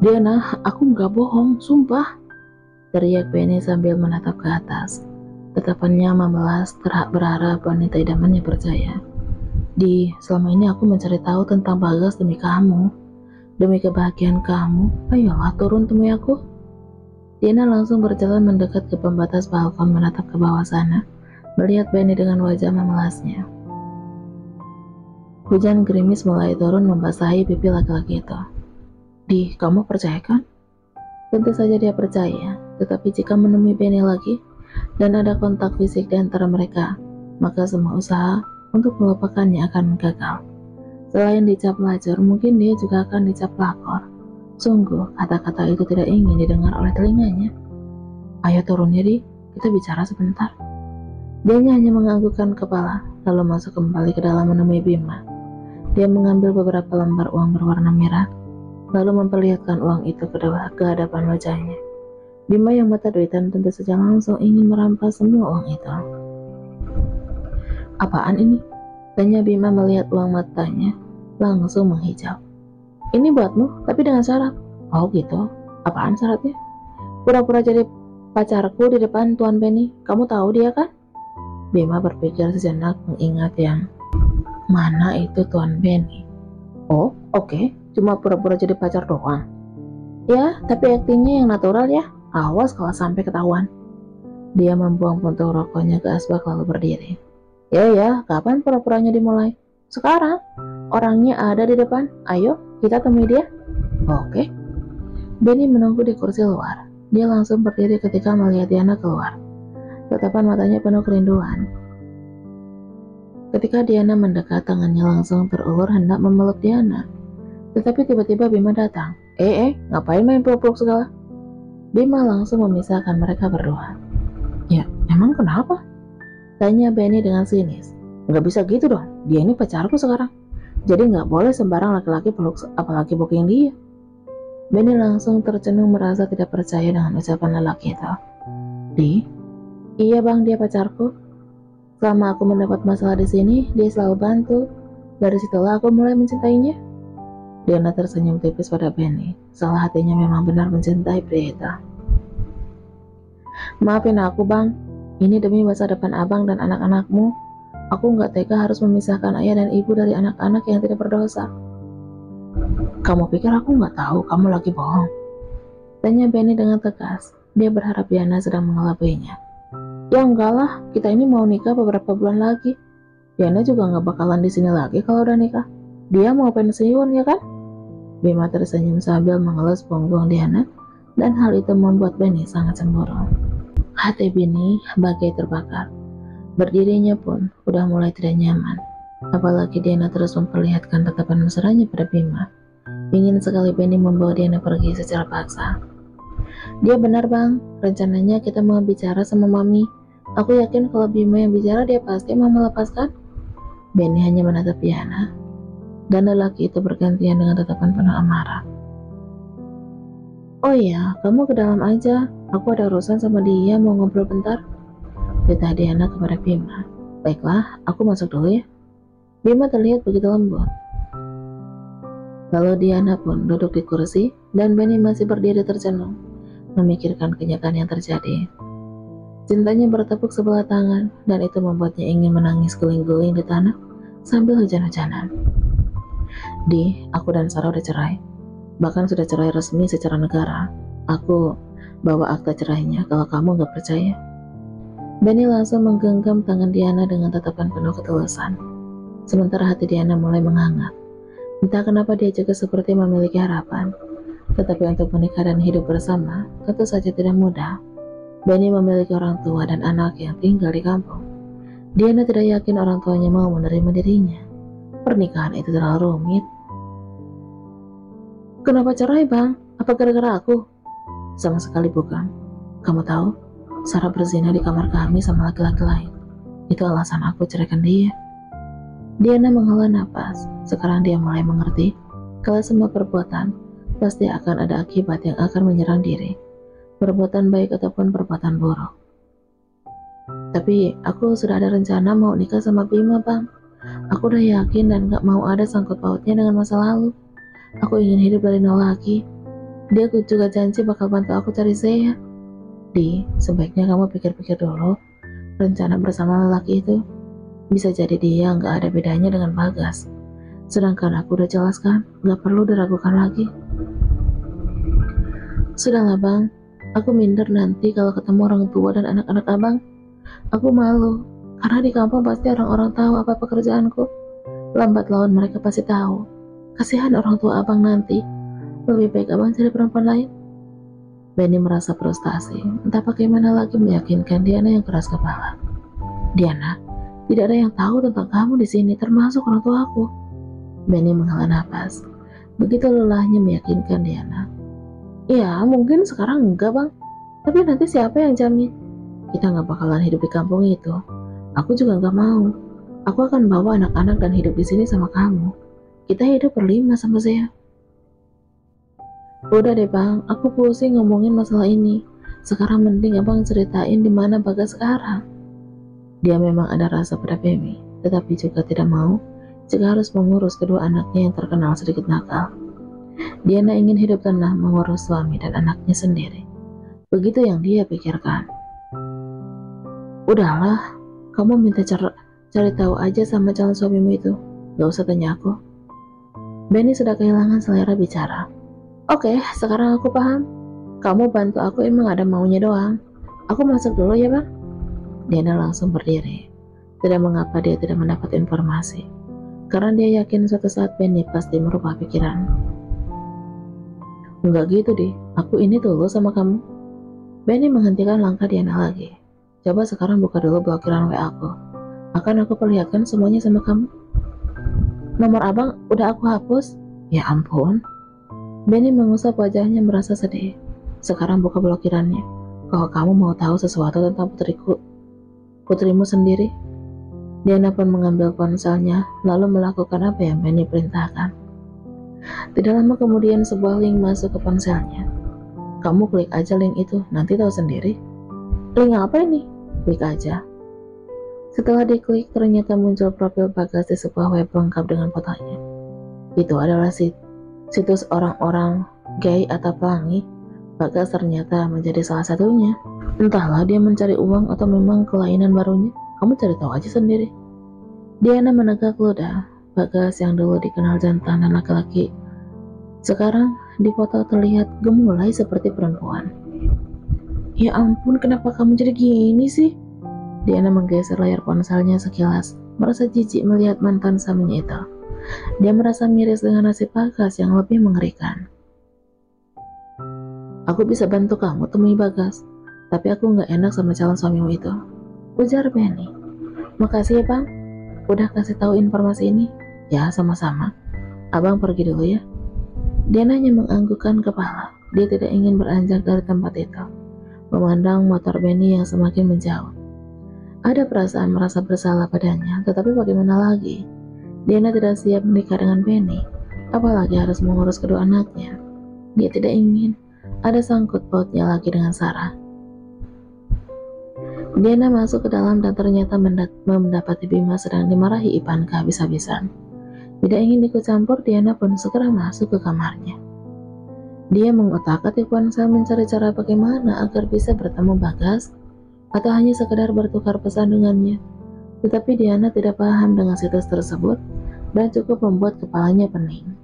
Diana, aku nggak bohong, sumpah, teriak Benny sambil menatap ke atas. Tatapannya membelas, berharap wanita idamannya percaya. Selama ini aku mencari tahu tentang Bagas demi kamu, demi kebahagiaan kamu. Ayolah turun temui aku. Diana langsung berjalan mendekat ke pembatas balkon menatap ke bawah sana, melihat Benny dengan wajah memelasnya. Hujan gerimis mulai turun membasahi pipi laki-laki itu. Kamu percaya kan? Tentu saja dia percaya, tetapi jika menemui Benny lagi, dan ada kontak fisik di antara mereka, maka semua usaha untuk melupakannya akan gagal. Selain dicap pelacur, mungkin dia juga akan dicap pelakor. Sungguh, kata-kata itu tidak ingin didengar oleh telinganya. Ayo turun ya, kita bicara sebentar. Dia hanya menganggukkan kepala, lalu masuk kembali ke dalam menemui Bima. Dia mengambil beberapa lembar uang berwarna merah, lalu memperlihatkan uang itu ke hadapan wajahnya. Bima yang mata duitan tentu saja langsung ingin merampas semua uang itu. Apaan ini? Tanya Bima melihat uang matanya langsung menghijau. Ini buatmu, tapi dengan syarat. Oh gitu, apaan syaratnya? Pura-pura jadi pacarku di depan Tuan Benny. Kamu tahu dia kan? Bima berpikir sejenak mengingat yang mana itu Tuan Benny. Oh, oke. Cuma pura-pura jadi pacar doang. Ya, tapi aktingnya yang natural ya. Awas kalau sampai ketahuan. Dia membuang puntung rokoknya ke asbak lalu berdiri. Ya, kapan pura-puranya dimulai? Sekarang. Orangnya ada di depan. Ayo, kita temui dia. Oke. Benny menunggu di kursi luar. Dia langsung berdiri ketika melihat Diana keluar. Tatapan matanya penuh kerinduan. Ketika Diana mendekat, tangannya langsung terulur hendak memeluk Diana. Tetapi tiba-tiba Bima datang. Ngapain main peluk-peluk segala? Bima langsung memisahkan mereka berdua. Ya, emang kenapa? Tanya Benny dengan sinis. Nggak bisa gitu dong, dia ini pacarku sekarang. Jadi nggak boleh sembarang laki-laki peluk, apalagi booking dia. Benny langsung tercenung merasa tidak percaya dengan ucapan lelaki itu. Iya bang, dia pacarku. Selama aku mendapat masalah di sini, dia selalu bantu. Dari situlah aku mulai mencintainya. Diana tersenyum tipis pada Benny. Salah hatinya memang benar mencintai pria itu. Maafin aku bang, ini demi masa depan abang dan anak-anakmu. Aku nggak tega harus memisahkan ayah dan ibu dari anak-anak yang tidak berdosa. Kamu pikir aku nggak tahu kamu lagi bohong? Tanya Benny dengan tegas. Dia berharap Diana sedang mengelabuinya. Ya enggak lah, kita ini mau nikah beberapa bulan lagi. Diana juga nggak bakalan di sini lagi kalau udah nikah. Dia mau pensiun ya kan? Bima tersenyum sambil mengelus punggung Diana, dan hal itu membuat Benny sangat cemburu. Hati Benny bagai terbakar. Berdirinya pun udah mulai tidak nyaman. Apalagi Diana terus memperlihatkan tatapan mesranya pada Bima. Ingin sekali Benny membawa Diana pergi secara paksa. Dia benar bang, rencananya kita mau bicara sama mami. Aku yakin kalau Bima yang bicara dia pasti mau melepaskan. Benny hanya menatap Diana, dan lelaki itu bergantian dengan tatapan penuh amarah. Oh iya, kamu ke dalam aja. Aku ada urusan sama dia, mau ngobrol bentar. Perintah Diana kepada Bima. Baiklah, aku masuk dulu ya. Bima terlihat begitu lembut. Lalu Diana pun duduk di kursi, dan Benny masih berdiri tercenung, memikirkan kenyataan yang terjadi. Cintanya bertepuk sebelah tangan, dan itu membuatnya ingin menangis guling-guling di tanah sambil hujan-hujanan. Aku dan Sarah udah cerai. Bahkan sudah cerai resmi secara negara. Aku bawa akta cerainya kalau kamu gak percaya. Benny langsung menggenggam tangan Diana dengan tatapan penuh ketulusan. Sementara hati Diana mulai menghangat. Entah kenapa dia juga seperti memiliki harapan. Tetapi untuk menikah dan hidup bersama, tentu saja tidak mudah. Benny memiliki orang tua dan anak yang tinggal di kampung. Diana tidak yakin orang tuanya mau menerima dirinya. Pernikahan itu terlalu rumit. Kenapa cerai bang? Apa gara-gara aku? Sama sekali bukan. Kamu tahu, Sarah berzina di kamar kami sama laki-laki lain. Itu alasan aku ceraikan dia. Diana menghela napas. Sekarang dia mulai mengerti kalau semua perbuatan pasti akan ada akibat yang akan menyerang diri. Perbuatan baik ataupun perbuatan buruk. Tapi aku sudah ada rencana mau nikah sama Bima bang. Aku udah yakin dan gak mau ada sangkut pautnya dengan masa lalu. Aku ingin hidup dari nol lagi. Dia juga janji bakal bantu aku cari Zea. Di, sebaiknya kamu pikir-pikir dulu. Rencana bersama lelaki itu bisa jadi dia nggak ada bedanya dengan Bagas. Sedangkan aku udah jelaskan, nggak perlu diragukan lagi. Sudahlah bang, aku minder nanti kalau ketemu orang tua dan anak-anak abang. Aku malu, karena di kampung pasti orang-orang tahu apa pekerjaanku. Lambat laun mereka pasti tahu. Kasihan orang tua abang nanti. Lebih baik abang cari perempuan lain. Benny merasa frustasi, entah bagaimana lagi meyakinkan Diana yang keras kepala. Diana, tidak ada yang tahu tentang kamu di sini, termasuk orang tua aku. Benny menghela nafas. Begitu lelahnya meyakinkan Diana. Ya, mungkin sekarang enggak bang, tapi nanti siapa yang jamin? Kita nggak bakalan hidup di kampung itu. Aku juga nggak mau. Aku akan bawa anak-anak dan hidup di sini sama kamu. Kita hidup berlima sama saya. Udah deh bang, aku pusing ngomongin masalah ini. Sekarang mending abang ceritain di mana Bagas sekarang. Dia memang ada rasa pada Femi, tetapi juga tidak mau jika harus mengurus kedua anaknya yang terkenal sedikit nakal. Diana ingin hidup tenang mengurus suami dan anaknya sendiri. Begitu yang dia pikirkan. Udahlah, kamu minta cari tahu aja sama calon suamimu itu. Gak usah tanya aku. Benny sudah kehilangan selera bicara. Oke, sekarang aku paham. Kamu bantu aku emang ada maunya doang. Aku masuk dulu ya bang. Diana langsung berdiri. Tidak mengapa dia tidak mendapat informasi. Karena dia yakin suatu saat Benny pasti merubah pikiran. Enggak gitu deh, aku ini tulus sama kamu. Benny menghentikan langkah Diana lagi. Coba sekarang buka dulu blokiran WA aku. Akan aku perlihatkan semuanya sama kamu. Nomor abang udah aku hapus. Ya ampun. Benny mengusap wajahnya merasa sedih. Sekarang buka blokirannya. Kalau kamu mau tahu sesuatu tentang putrimu sendiri. Diana pun mengambil ponselnya, lalu melakukan apa yang Benny perintahkan. Tidak lama kemudian sebuah link masuk ke ponselnya. Kamu klik aja link itu, nanti tahu sendiri. Link apa ini? Klik aja. Setelah diklik, ternyata muncul profil Bagas di sebuah web lengkap dengan fotonya. Itu adalah situs orang-orang gay atau pelangi. Bagas ternyata menjadi salah satunya. Entahlah dia mencari uang atau memang kelainan barunya. Kamu cari tahu aja sendiri. Diana menegak ludah. Bagas yang dulu dikenal jantan dan laki-laki, sekarang di foto terlihat gemulai seperti perempuan. Ya ampun, kenapa kamu jadi gini sih? Diana menggeser layar ponselnya sekilas, merasa jijik melihat mantan suaminya itu. Dia merasa miris dengan nasib Bagas yang lebih mengerikan. Aku bisa bantu kamu temui Bagas, tapi aku nggak enak sama calon suamimu itu, ujar Benny. Makasih ya bang, udah kasih tahu informasi ini. Ya sama-sama. Abang pergi dulu ya. Diana hanya menganggukkan kepala. Dia tidak ingin beranjak dari tempat itu, memandang motor Benny yang semakin menjauh. Ada perasaan merasa bersalah padanya, tetapi bagaimana lagi? Diana tidak siap menikah dengan Benny, apalagi harus mengurus kedua anaknya. Dia tidak ingin ada sangkut pautnya lagi dengan Sarah. Diana masuk ke dalam dan ternyata mendapati Bima sedang dimarahi Ivanka habis-habisan. Tidak ingin ikut campur, Diana pun segera masuk ke kamarnya. Dia mengotak-atik ponsel mencari cara bagaimana agar bisa bertemu Bagas, atau hanya sekedar bertukar pesan dengannya. Tetapi Diana tidak paham dengan situs tersebut dan cukup membuat kepalanya pening.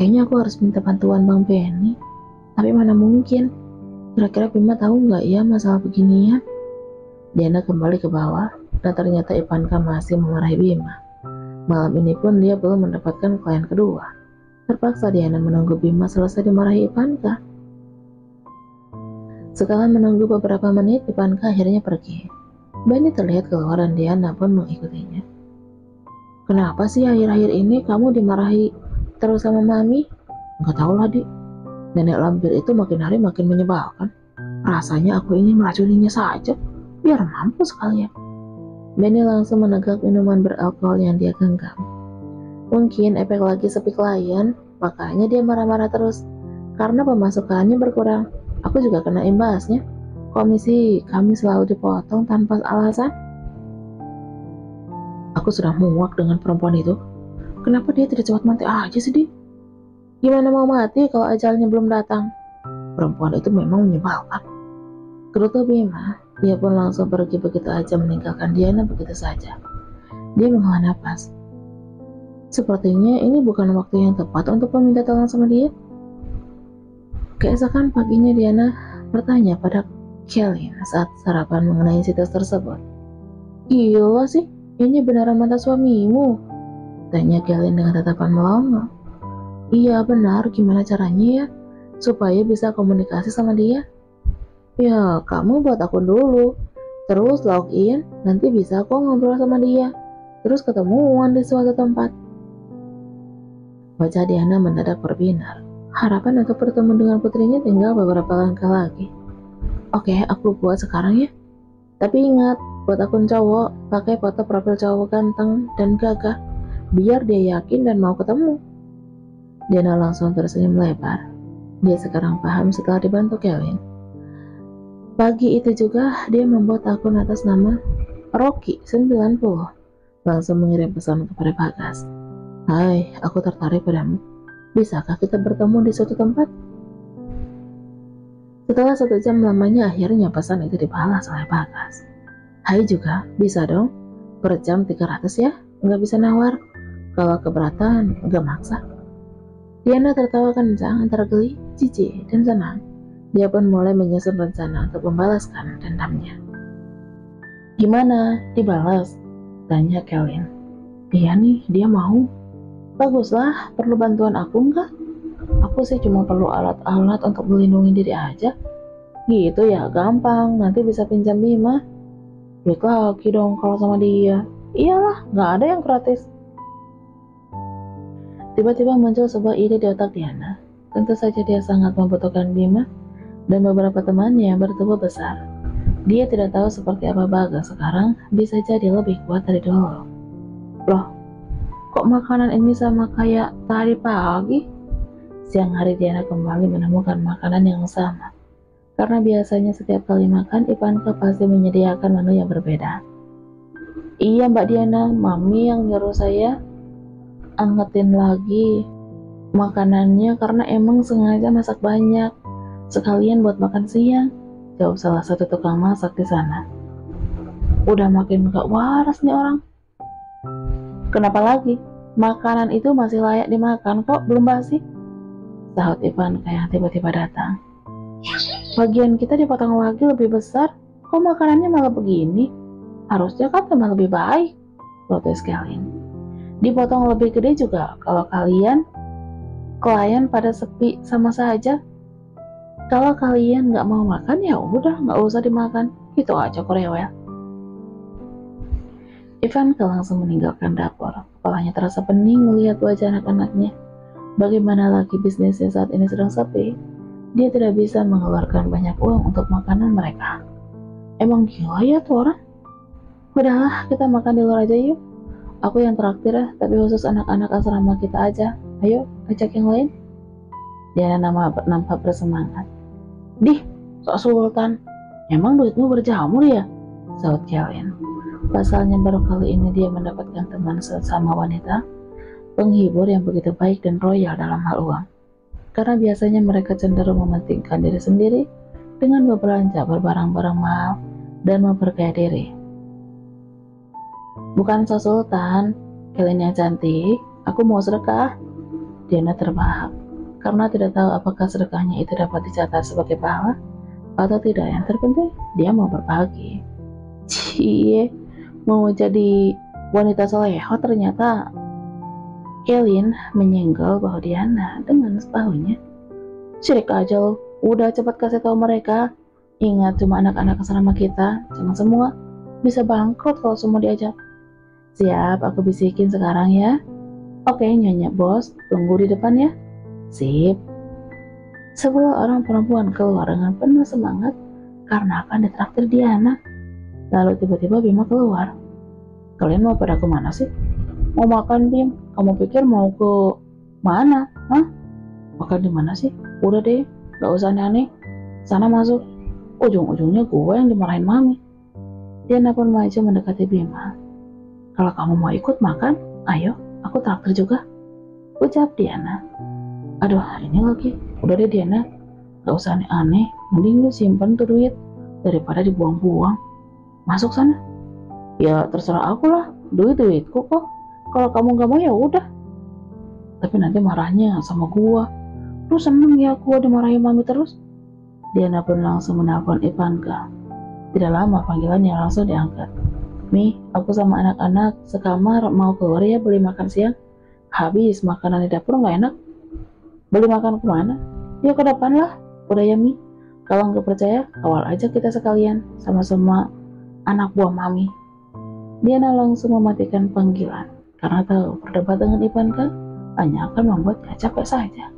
Kayaknya aku harus minta bantuan Bang Benny, tapi mana mungkin? Kira-kira Bima tahu nggak ya masalah beginian? Diana kembali ke bawah dan ternyata Ivanka masih memarahi Bima. Malam ini pun dia belum mendapatkan klien kedua. Terpaksa Diana menunggu Bima selesai dimarahi Ivanka. Setelah menunggu beberapa menit, Ivanka akhirnya pergi. Benny terlihat keluar dan Diana pun mengikutinya. Kenapa sih akhir-akhir ini kamu dimarahi terus sama Mami? Nggak tahu lah, Dik. Nenek lampir itu makin hari makin menyebalkan. Rasanya aku ingin meracuninya saja, biar mampus sekalian. Benny langsung menegak minuman beralkohol yang dia genggam. Mungkin efek lagi sepi klien, makanya dia marah-marah terus. Karena pemasukannya berkurang, aku juga kena imbasnya. Komisi kami selalu dipotong tanpa alasan. Aku sudah muak dengan perempuan itu. Kenapa dia tidak cepat mati aja sih, Di? Gimana mau mati kalau ajalnya belum datang? Perempuan itu memang menyebalkan. Gerutu Bima, dia pun langsung pergi begitu aja meninggalkan Diana begitu saja. Dia menghela nafas. Sepertinya ini bukan waktu yang tepat untuk meminta tolong sama dia. Keesokan paginya Diana bertanya pada Kelly saat sarapan mengenai situs tersebut. Gila sih, ini beneran mantan suamimu? Tanya Kelly dengan tatapan melongo. Iya benar, gimana caranya ya? Supaya bisa komunikasi sama dia? Ya, kamu buat akun dulu. Terus login, nanti bisa kok ngobrol sama dia. Terus ketemuan di suatu tempat. Wajah Diana mendadak berbinar. Harapan untuk bertemu dengan putrinya tinggal beberapa langkah lagi. Oke, aku buat sekarang ya. Tapi ingat, buat akun cowok, pakai foto profil cowok ganteng dan gagah. Biar dia yakin dan mau ketemu. Diana langsung tersenyum lebar. Dia sekarang paham setelah dibantu Kevin. Pagi itu juga dia membuat akun atas nama Rocky 90. Langsung mengirim pesan kepada Bagas. Hai, aku tertarik padamu. Bisakah kita bertemu di suatu tempat? Setelah 1 jam lamanya akhirnya pesan itu dibalas oleh Bagas. Hai juga, bisa dong. Per jam 300 ya, nggak bisa nawar. Kalau keberatan, nggak maksa. Diana tertawa kencang antara geli, jijik, dan senang. Dia pun mulai menyusun rencana untuk membalaskan dendamnya. Gimana? Dibalas? Tanya Kelvin. Iya nih, dia mau. Baguslah, perlu bantuan aku nggak? Aku sih cuma perlu alat-alat untuk melindungi diri aja. Gitu ya, gampang. Nanti bisa pinjam Bima. Duit lagi dong kalau sama dia. Iyalah, nggak ada yang gratis. Tiba-tiba muncul sebuah ide di otak Diana. Tentu saja dia sangat membutuhkan Bima dan beberapa temannya yang bertubuh besar. Dia tidak tahu seperti apa Bagas sekarang, bisa jadi lebih kuat dari dulu. Loh, kok makanan ini sama kayak tadi pagi? Siang hari Diana kembali menemukan makanan yang sama. Karena biasanya setiap kali makan, Ivanka pasti menyediakan menu yang berbeda. Iya Mbak Diana, Mami yang nyuruh saya angetin lagi makanannya karena emang sengaja masak banyak. Sekalian buat makan siang, jawab salah satu tukang masak di sana. Udah makin gak waras nih orang. Kenapa lagi? Makanan itu masih layak dimakan kok, belum basi. Sahut Ivanka yang tiba-tiba datang. Bagian kita dipotong lagi lebih besar, kok makanannya malah begini? Harusnya kan tambah lebih baik, protes Kelvin. Dipotong lebih gede juga, kalau klien pada sepi sama saja. Kalau kalian nggak mau makan ya udah nggak usah dimakan, gitu aja korewel. Ivanka langsung meninggalkan dapur. Kepalanya terasa pening melihat wajah anak-anaknya. Bagaimana lagi bisnisnya saat ini sedang sepi, dia tidak bisa mengeluarkan banyak uang untuk makanan mereka. Emang gila ya tuh orang? Udahlah, kita makan di luar aja yuk. Aku yang traktir ya, tapi khusus anak-anak asrama kita aja. Ayo, ajak yang lain. Dia nampak bersemangat. Dih, sok sultan. Emang duitmu berjamur ya? Sahut Kelvin. Pasalnya baru kali ini dia mendapatkan teman sesama wanita, penghibur yang begitu baik dan royal dalam hal uang. Karena biasanya mereka cenderung mementingkan diri sendiri dengan berbelanja berbarang-barang mahal dan memperkaya diri. Bukan so sultan, Kelvin yang cantik, aku mau sedekah. Diana terbahak, karena tidak tahu apakah sedekahnya itu dapat dicatat sebagai pahala atau tidak. Yang terpenting, dia mau berbagi. Cie, mau jadi wanita soleho ternyata. Kelvin menyenggol bahu Diana dengan sepahuhnya. Syirik aja lo, udah cepat kasih tahu mereka. Ingat, cuma anak-anak asrama kita, jangan semua. Bisa bangkrut kalau semua diajak. Siap, aku bisikin sekarang ya. Oke, nyonya bos, tunggu di depan ya. Sip. 10 orang perempuan keluar dengan penuh semangat karena akan ditraktir Diana. Lalu tiba-tiba Bima keluar. Kalian mau pada kemana sih? Mau makan, Bim. Kamu pikir mau ke mana? Hah? Makan di mana sih? Udah deh, gak usah aneh-aneh. Sana masuk. Ujung-ujungnya gue yang dimarahin Mami. Diana pun maju mendekati Bima. Kalau kamu mau ikut makan, ayo, aku traktir juga, ucap Diana. Aduh, ini lagi. Udah deh Diana, gak usah aneh-aneh. Mending lu simpen tuh duit daripada dibuang-buang. Masuk sana. Ya terserah aku lah, duitku kok. Kalau kamu gak mau ya udah. Tapi nanti marahnya sama gua. Lu seneng ya gua dimarahin mami terus? Diana pun langsung menelpon Ivanka. Tidak lama panggilannya langsung diangkat. Mi, aku sama anak-anak sekamar mau keluar ya beli makan siang. Habis makanan di dapur nggak enak. Beli makan kemana? Ya ke depan lah. Udah ya Mi. Kalau nggak percaya, kawal aja kita sekalian. Sama-sama anak buah mami. Diana langsung mematikan panggilan. Karena tahu perdebat dengan Ivan kan hanya akan membuatnya capek saja.